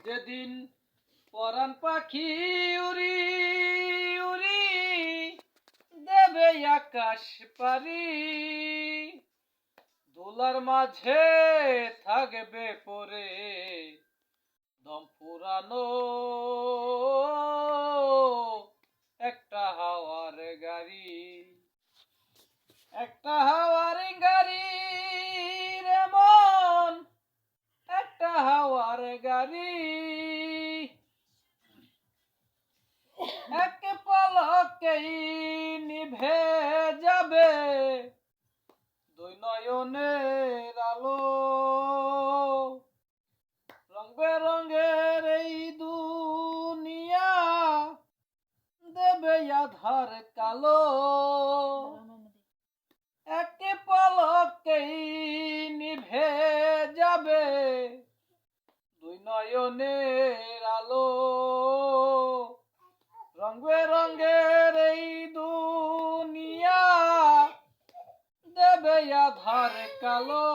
যেদিন পরাণ পাখি উড়ি উড়ি দেবে আকাশ পারি, দোলার মাঝে থাকবে পরে দম ফুরানো একটা হাওয়ার গাড়ি, একটা হাওয়ার গাড়ি রে মন, একটা হাওয়ার গাড়ি, এক পলকেই নিভে যাবে দুই নয়নের আলো, রং বেরঙের এই দুনিয়া দেবে আধার কালো, এক পলকেই নিভে যাবে দুই নয়নের আলো, রং বেরঙের এই দুনিয়া দেবে আধার কালো,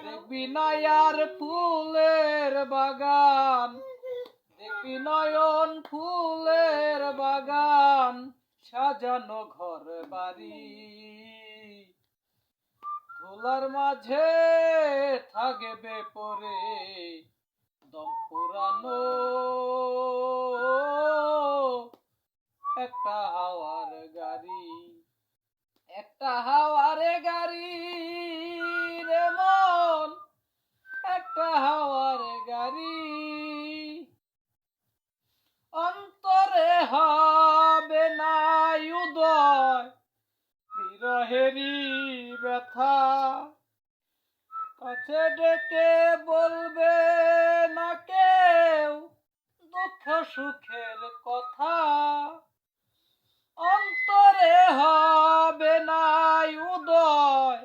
দেখবি নয়ার ফুলের বাগান, দেখবি নয়ন ফুলের বাগান, সাজানো ঘর বাড়ি, ধুলার মাঝে থাকবে পরে দম ফুরানো একটা হাওয়ার গাড়ি, একটা হাওয়ার গাড়ি রে মন, একটা হাওয়ার গাড়ি, অন্তরে হবে না উদয় বিরহেরই ব্যথা, কাছে ডেকে বলবে না কেউ দুঃখ সুখের কথা, অন্তরে হবে না উদয়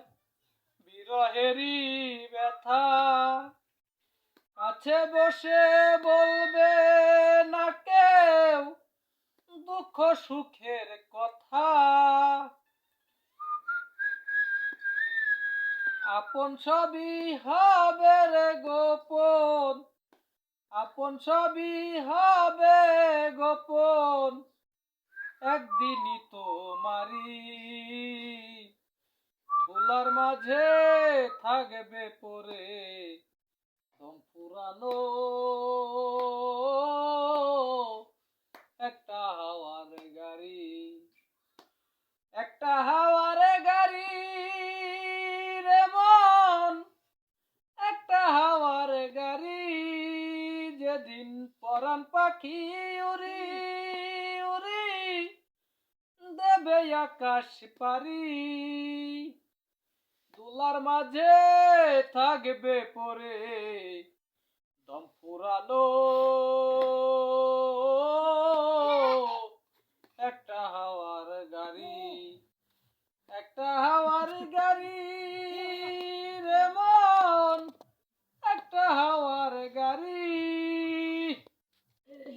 বিরহেরই ব্যথা, কাছে বসে বলবে না কেউ দুঃখ সুখের কথা, আপন সবই হবে রে গোপন, আপন সবই হবে গোপন, একদিনই তোমারি, ধুলার মাঝে থাকবে পরে দম ফুরানো একটা হাওয়ার গাড়ি, একটা হাওয়ার গাড়ি রে মন, একটা হাওয়ার গাড়ি, যেদিন পরাণ পাখি উড়ি উড়ি দেবে আকাশ পারি, দোলার মাঝে থাকবে পরে দম ফুরানো একটা হাওয়ার গাড়ি, একটা হাওয়ার গাড়ি।